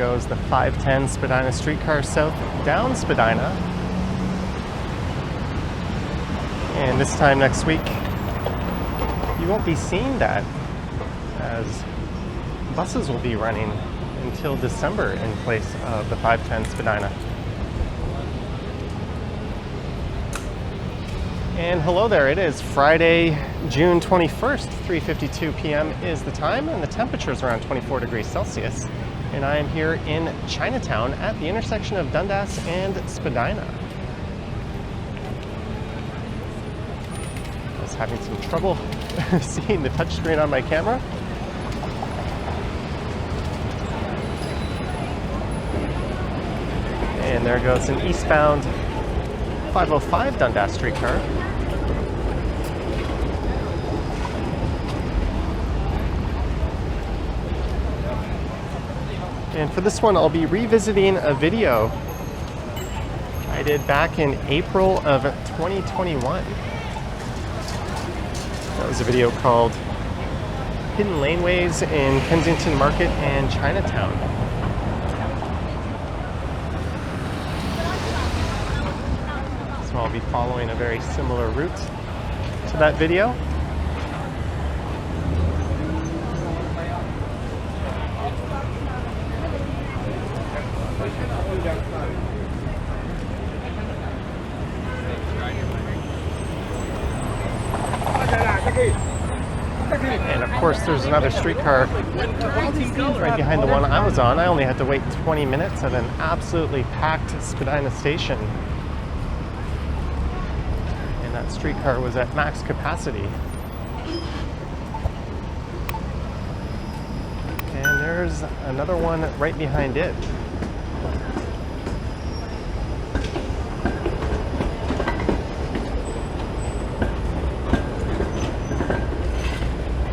goes the 510 Spadina streetcar south down Spadina. And this time next week, you won't be seeing that, as buses will be running until December in place of the 510 Spadina. And hello there, it is Friday, June 21st, 3:52 p.m. is the time, and the temperature is around 24 degrees Celsius. And I am here in Chinatown at the intersection of Dundas and Spadina. I was having some trouble seeing the touchscreen on my camera. And there goes an eastbound 505 Dundas streetcar. And for this one, I'll be revisiting a video I did back in April of 2021. That was a video called Hidden Laneways in Kensington Market and Chinatown. So I'll be following a very similar route to that video. And of course there's another streetcar right behind the one I was on. I only had to wait 20 minutes at an absolutely packed Spadina station. And that streetcar was at max capacity. And there's another one right behind it.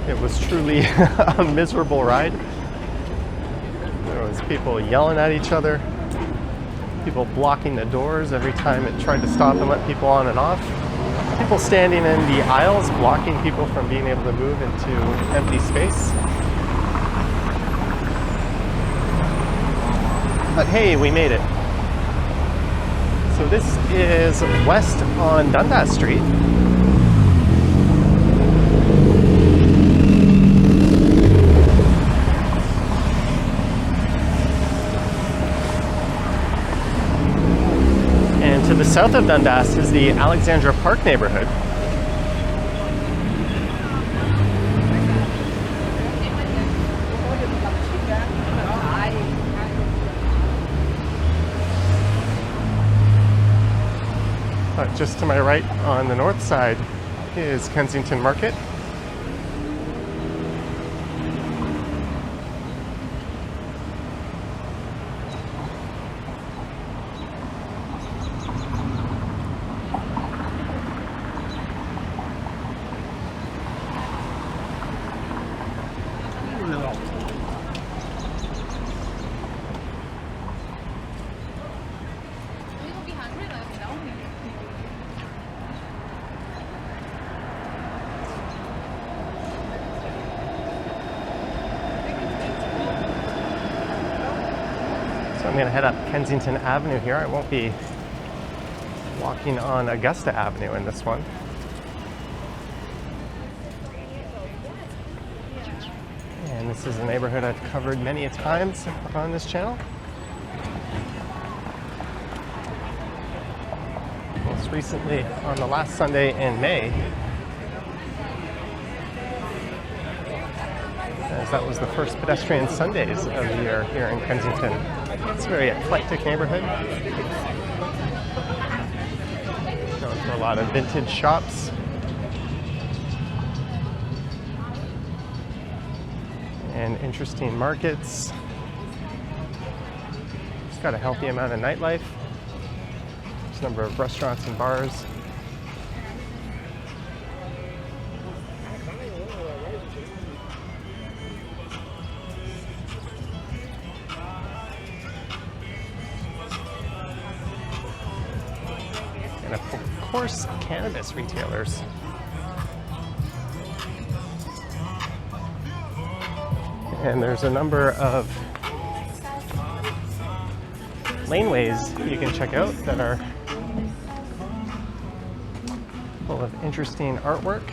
It was truly a miserable ride. There was people yelling at each other, people blocking the doors every time it tried to stop and let people on and off, people standing in the aisles blocking people from being able to move into empty space. But hey, we made it. So this is west on Dundas Street. To the south of Dundas is the Alexandra Park neighborhood. But just to my right on the north side is Kensington Market. I'm going to head up Kensington Avenue here. I won't be walking on Augusta Avenue in this one. And this is a neighborhood I've covered many a times on this channel. Most recently on the last Sunday in May, as that was the first pedestrian Sundays of the year here in Kensington. It's a very eclectic neighborhood. Known for a lot of vintage shops. And interesting markets. It's got a healthy amount of nightlife. There's a number of restaurants and bars. And of course, cannabis retailers. And there's a number of laneways you can check out that are full of interesting artwork.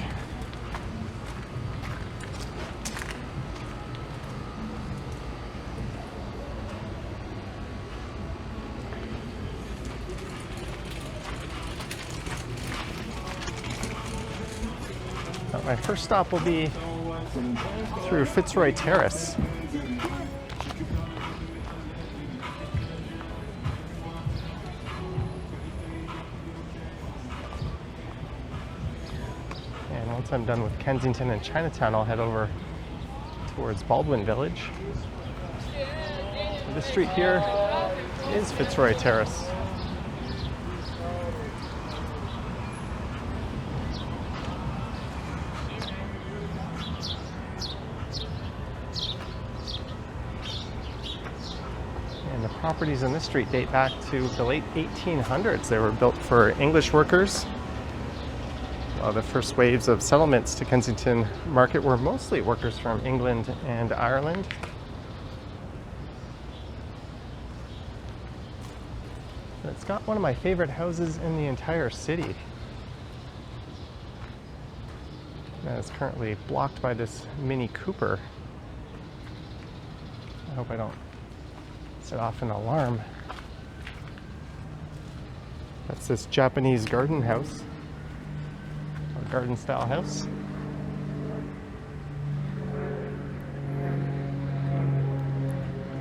My first stop will be through Fitzroy Terrace. And once I'm done with Kensington and Chinatown, I'll head over towards Baldwin Village. This street here is Fitzroy Terrace. The properties in this street date back to the late 1800s. They were built for English workers. The first waves of settlements to Kensington Market were mostly workers from England and Ireland. It's got one of my favorite houses in the entire city. That is currently blocked by this Mini Cooper. I hope I don't set off an alarm. That's this Japanese garden house, or garden style house.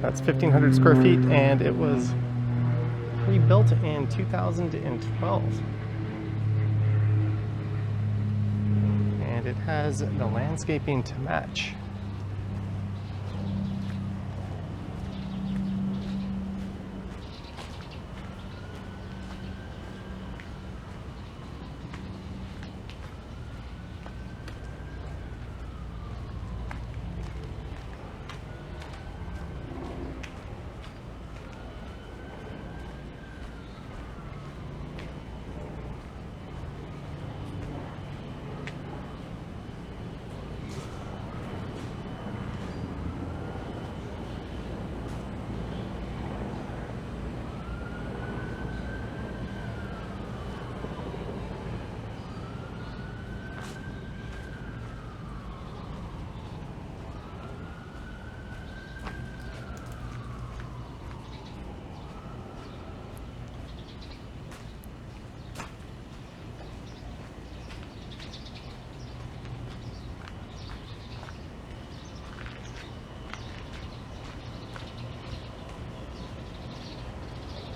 That's 1,500 square feet, and it was rebuilt in 2012. And it has the landscaping to match.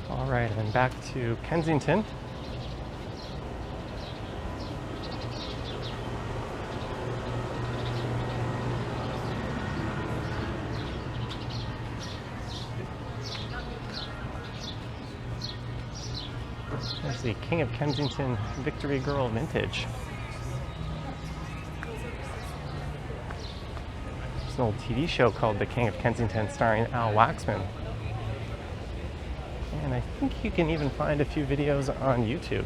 All right, and back to Kensington. There's the King of Kensington Victory Girl Vintage. There's an old TV show called The King of Kensington starring Al Waxman. And I think you can even find a few videos on YouTube.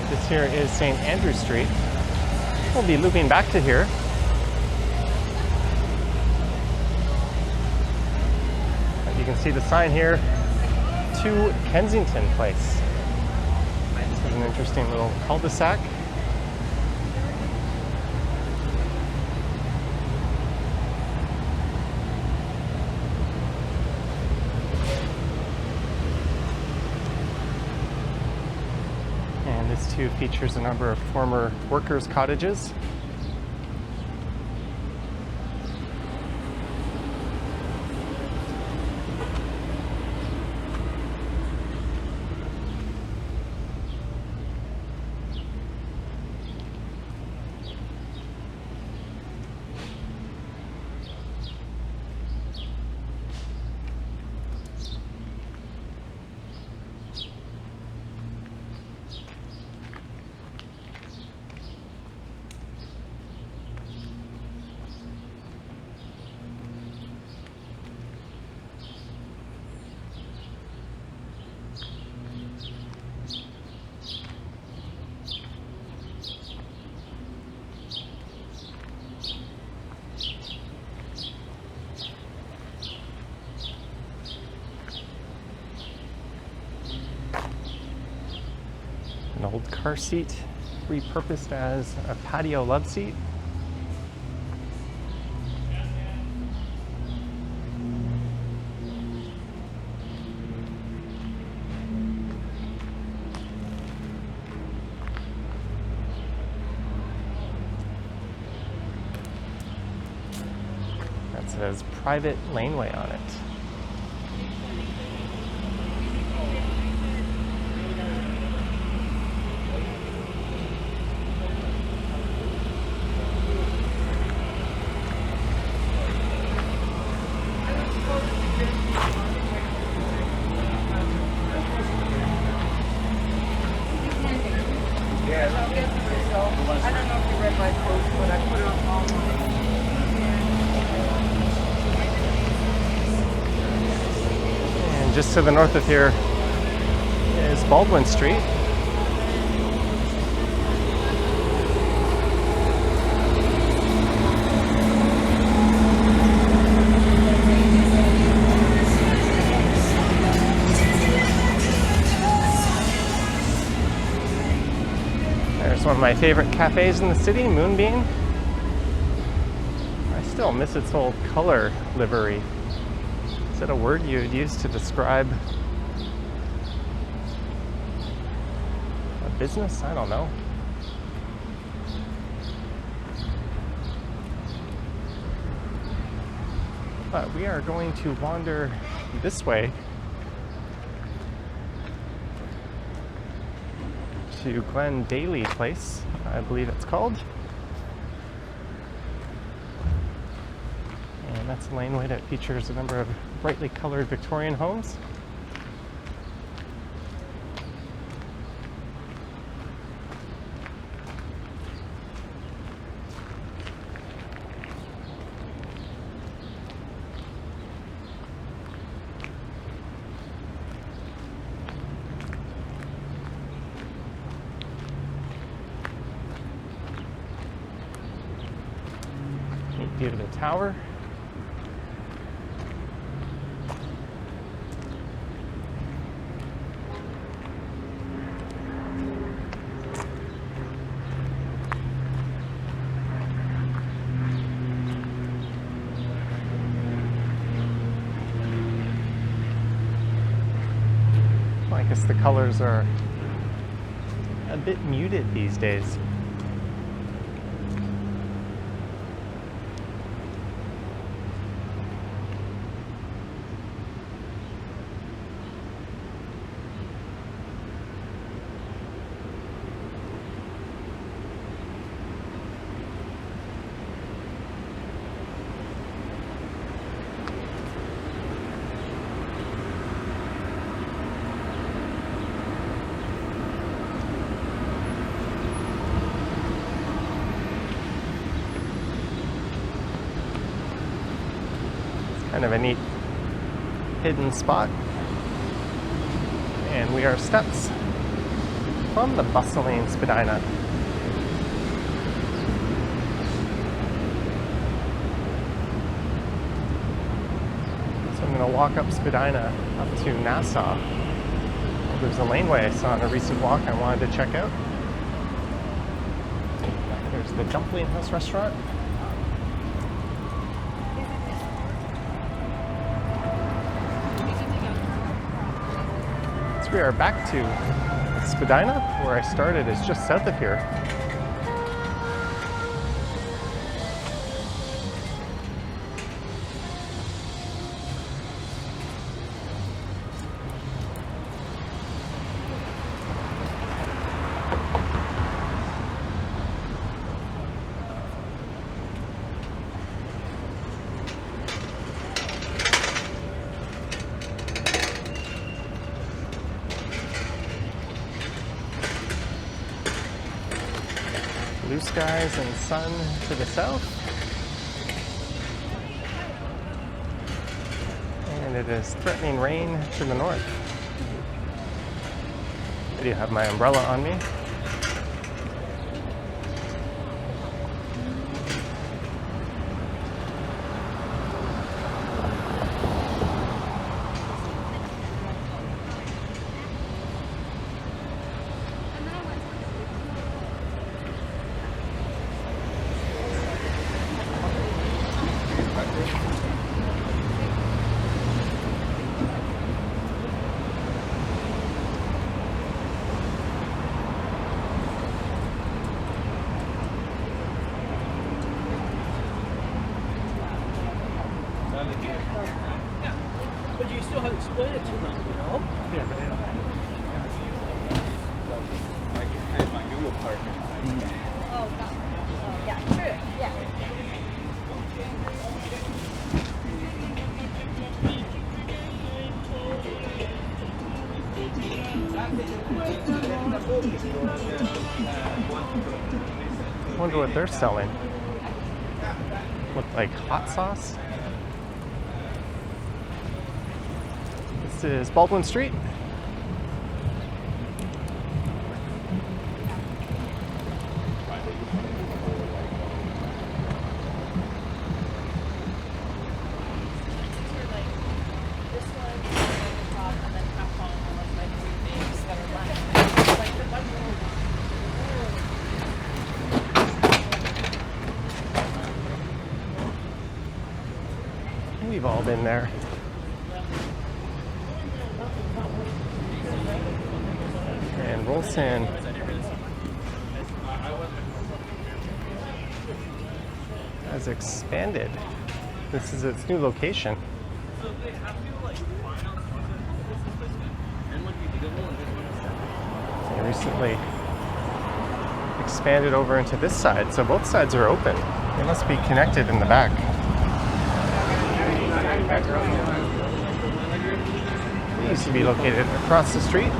This here is St. Andrew Street. We'll be looping back to here. You can see the sign here, to Kensington Place. This is an interesting little cul-de-sac. This too features a number of former workers' cottages. car seat repurposed as a patio love seat. That says private laneway on it. I don't know if you read my post, but I put it on online. And just to the north of here is Baldwin Street. There's one of my favorite cafes in the city, Moonbeam. I still miss its old color livery. Is that a word you would use to describe a business? I don't know. But we are going to wander this way to Glen Daly Place, I believe it's called. And that's a laneway that features a number of brightly colored Victorian homes. Neat view of the tower. I guess the colors are a bit muted these days. Kind of a neat hidden spot. And we are steps from the bustling Spadina. So I'm going to walk up Spadina up to Nassau. There's a laneway I saw on a recent walk I wanted to check out. There's the Dumpling House restaurant. We are back to Spadina, where I started. It's just south of here. Blue skies and sun to the south. And it is threatening rain to the north. I do have my umbrella on me. But you still have to explain it to them, you know? Yeah, but they don't. I have my new apartment. Oh, yeah, true. Yeah. I wonder what they're selling. With like hot sauce? This is Baldwin Street. We've all been there. And Rolston has expanded. This is its new location. They recently expanded over into this side, so both sides are open. They must be connected in the back. It used to be located across the street.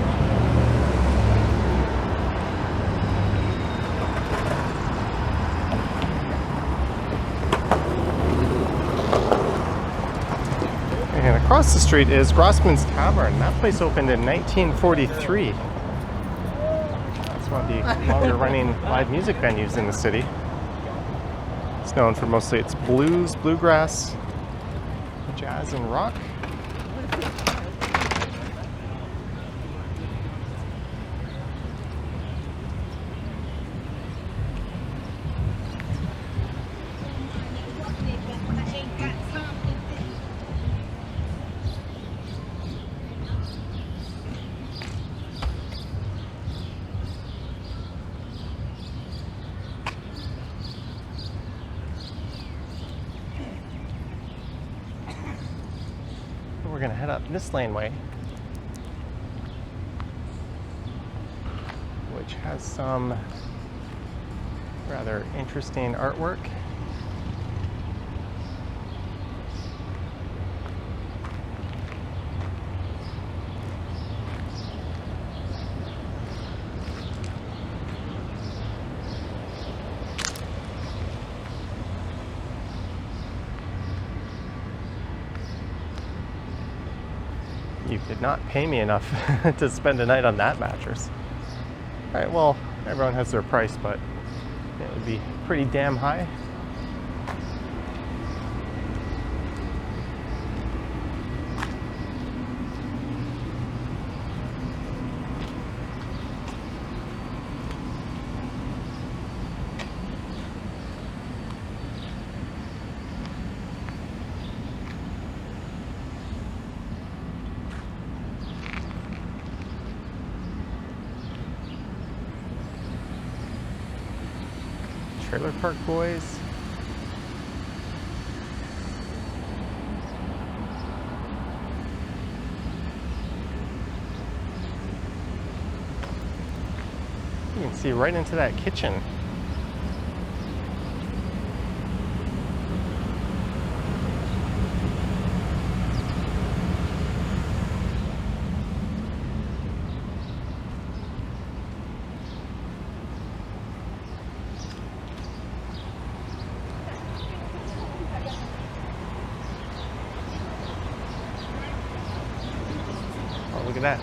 And across the street is Grossman's Tavern. That place opened in 1943. That's one of the longer running live music venues in the city. It's known for mostly its blues, bluegrass, jazz, and rock. We're going to head up this laneway, which has some rather interesting artwork. You did not pay me enough to spend a night on that mattress. Alright, well, everyone has their price, but it would be pretty damn high. Trailer Park Boys. You can see right into that kitchen. Oh, look at that.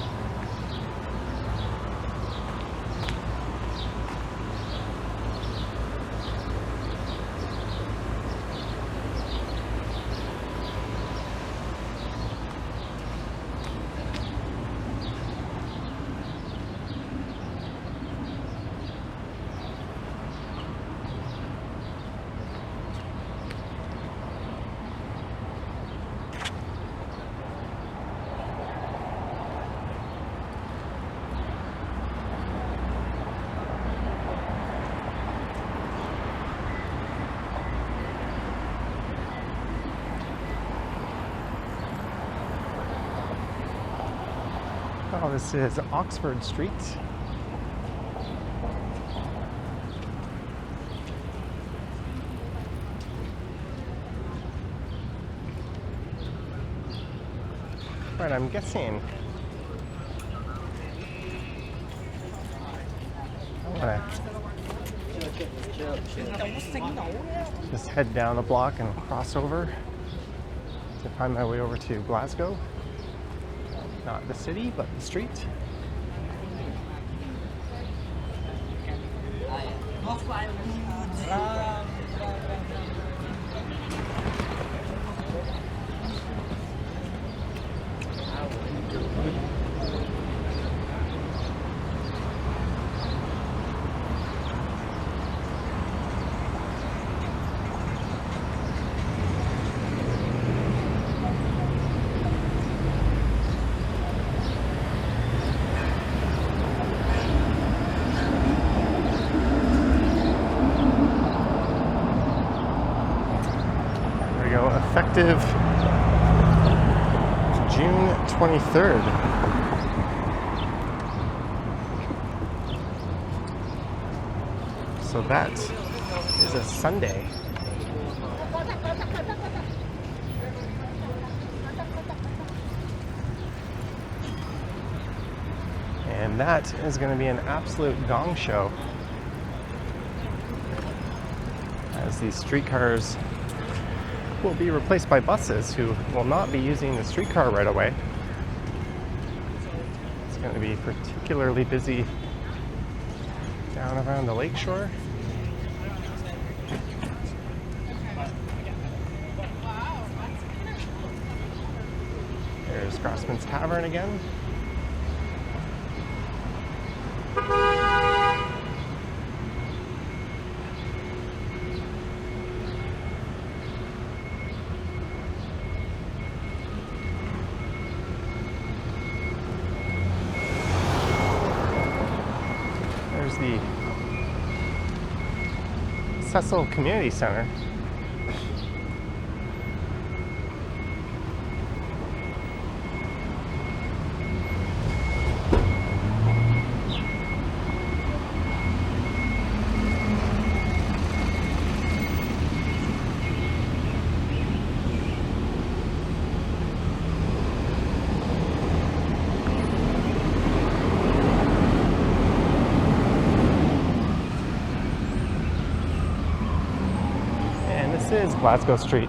Oh, this is Oxford Street. Right, I'm guessing I'm gonna just head down a block and cross over to find my way over to Glasgow. Not the city, but the street. Effective June 23rd. So that is a Sunday. And that is going to be an absolute gong show as these streetcars will be replaced by buses who will not be using the streetcar right away. It's going to be particularly busy down around the lakeshore. There's Grossman's Tavern again. The Cecil Community Center. This is Glasgow Street.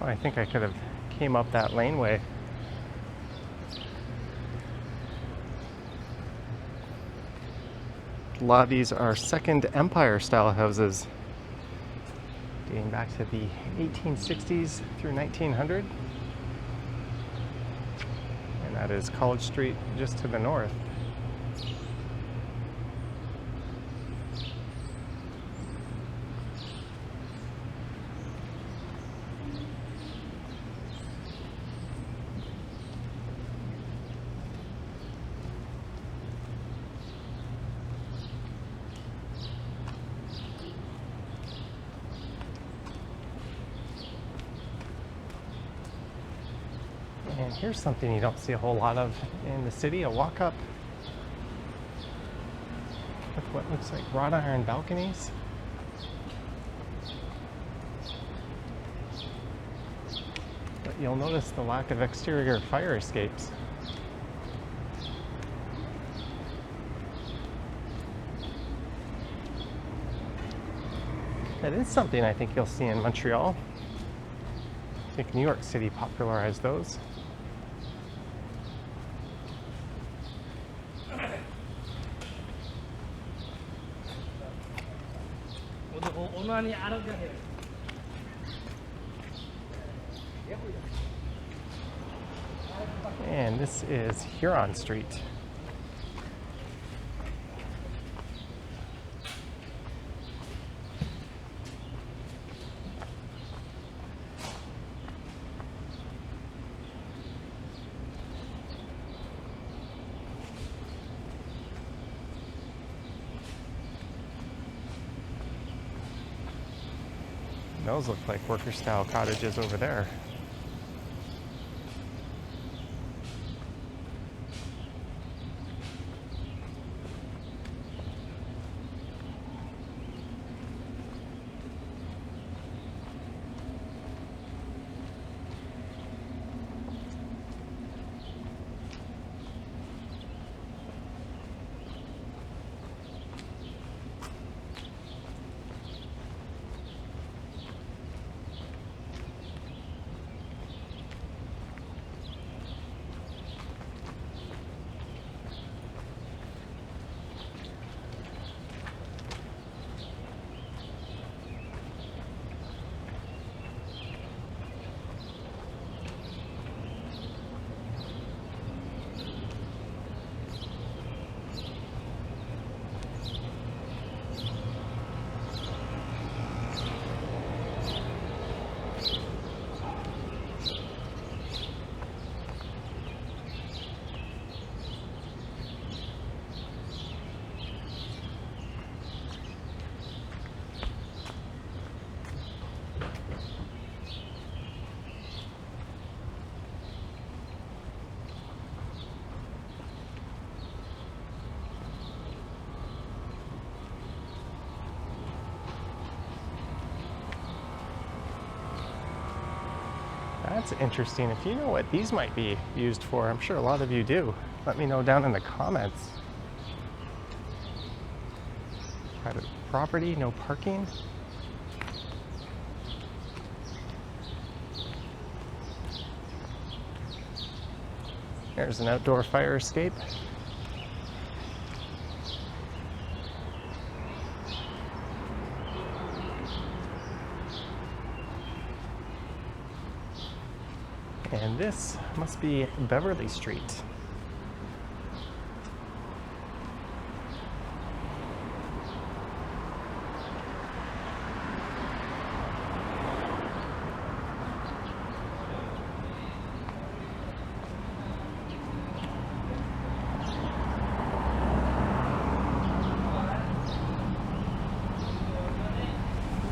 Oh, I think I could have came up that laneway. A lot of these are Second Empire style houses dating back to the 1860s through 1900. And that is College Street just to the north. And here's something you don't see a whole lot of in the city, a walk-up with what looks like wrought iron balconies. But you'll notice the lack of exterior fire escapes. That is something I think you'll see in Montreal. I think New York City popularized those. And this is Huron Street. Those look like worker-style cottages over there. That's interesting. If you know what these might be used for, I'm sure a lot of you do. Let me know down in the comments. Private property, no parking. There's an outdoor fire escape. And this must be Beverly Street.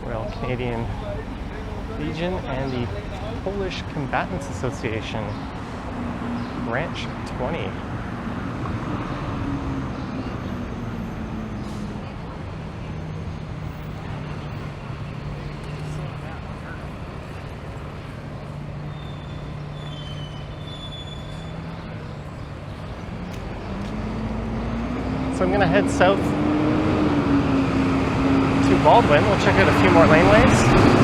Royal Canadian Legion and the Polish Combatants Association, Branch 20. So I'm going to head south to Baldwin. We'll check out a few more laneways.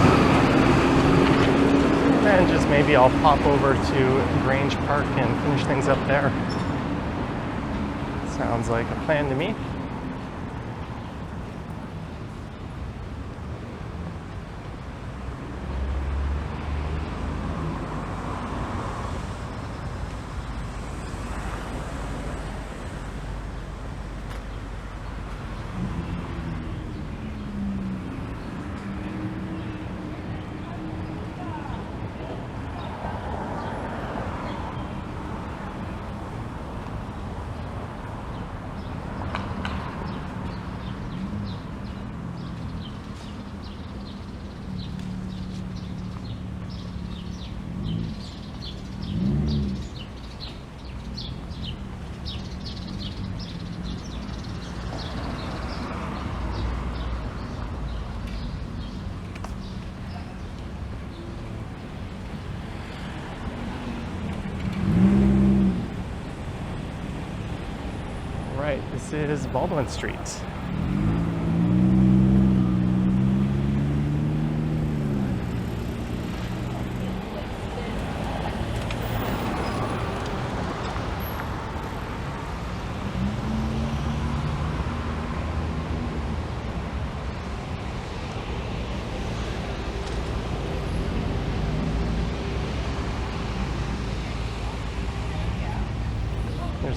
And just maybe I'll pop over to Grange Park and finish things up there. Sounds like a plan to me. This is Baldwin Street.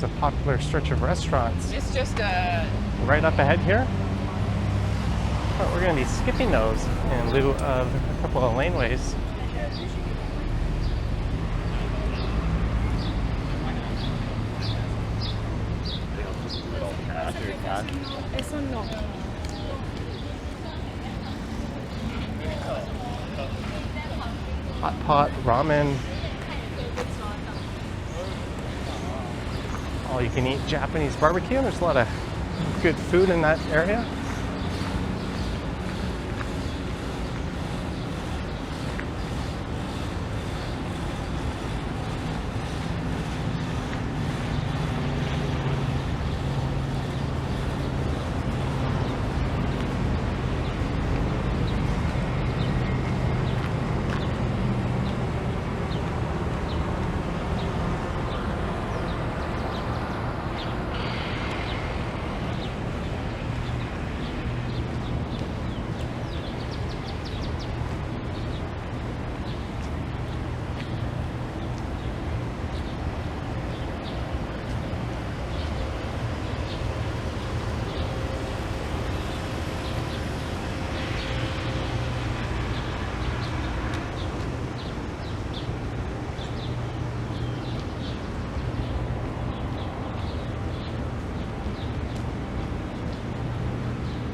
there's a popular stretch of restaurants It's just a. right up ahead here. But we're going to be skipping those in lieu of a couple of laneways. Eso no. Hot pot, ramen, all you can eat Japanese barbecue. There's a lot of good food in that area.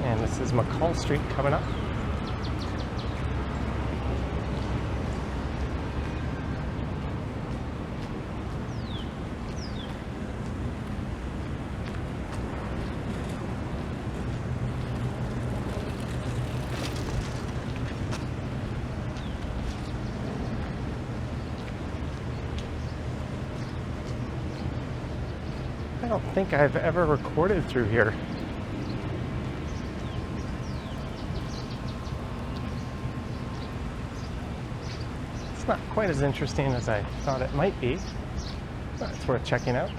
And this is McCall Street coming up. I don't think I've ever recorded through here. It's not quite as interesting as I thought it might be, but it's worth checking out.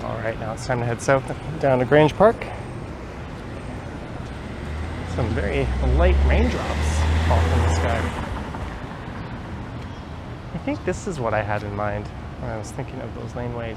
All right, now it's time to head south down to Grange Park. Some very light raindrops fall from the sky. I think this is what I had in mind when I was thinking of those laneways.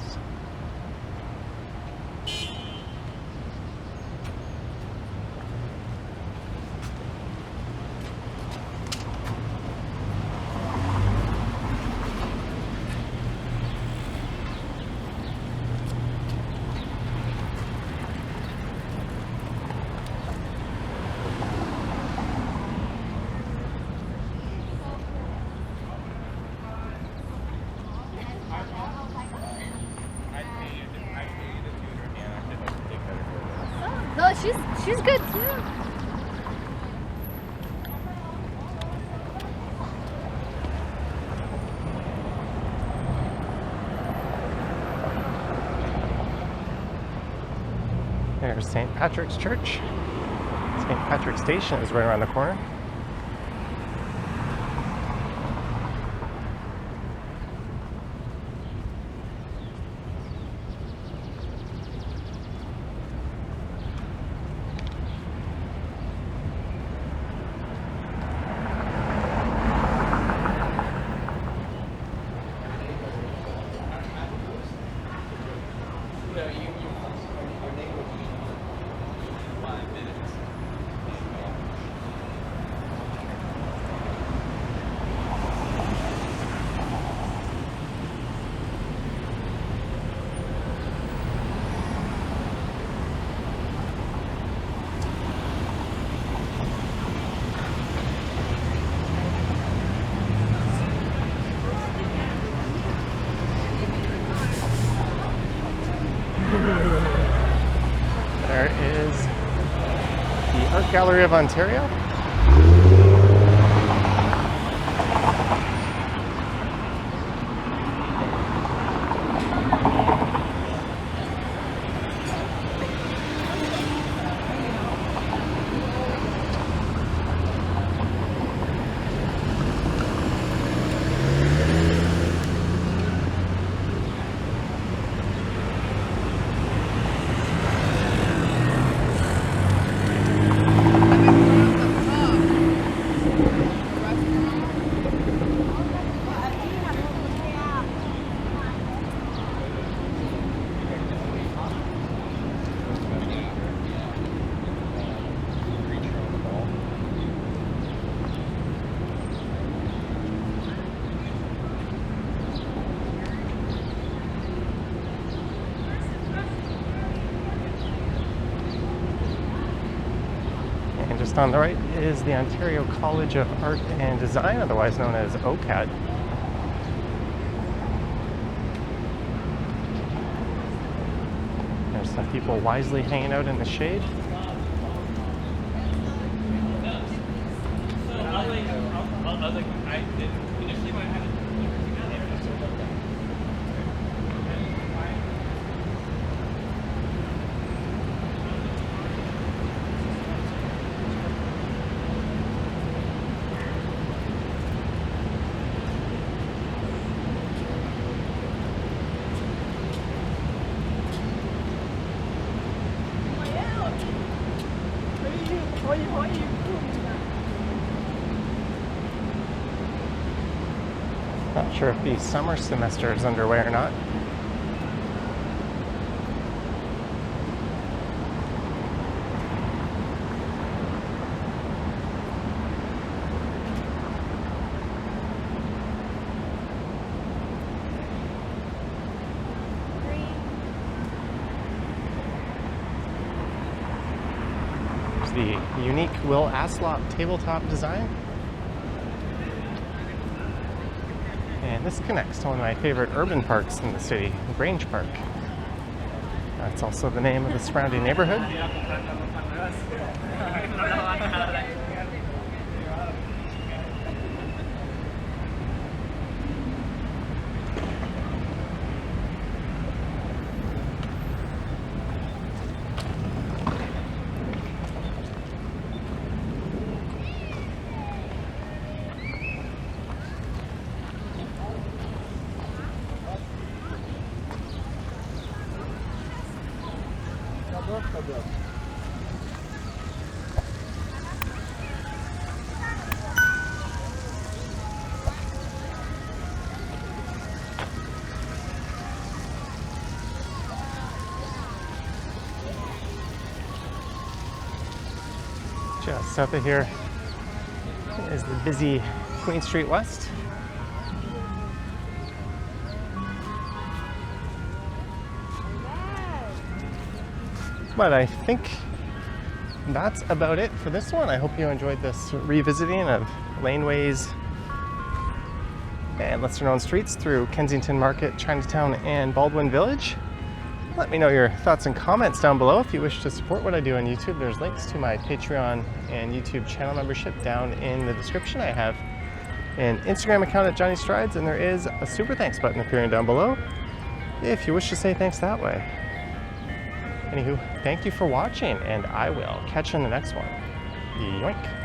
No, she's good too. There's St. Patrick's Church. St. Patrick's Station is right around the corner. There is the Art Gallery of Ontario. And just on the right is the Ontario College of Art and Design, otherwise known as OCAD. There's some people wisely hanging out in the shade. Not sure if the summer semester is underway or not. There's the unique Will Aslop tabletop design. And this connects to one of my favorite urban parks in the city, Grange Park. That's also the name of the surrounding neighborhood. Just south of here is the busy Queen Street West. But I think that's about it for this one. I hope you enjoyed this revisiting of Laneways and lesser known streets through Kensington Market, Chinatown and Baldwin Village. Let me know your thoughts and comments down below. If you wish to support what I do on YouTube, there's links to my Patreon and YouTube channel membership down in the description. I have an Instagram account at Johnny Strides, and there is a super thanks button appearing down below if you wish to say thanks that way. Anywho, thank you for watching, and I will catch you in the next one. Yoink.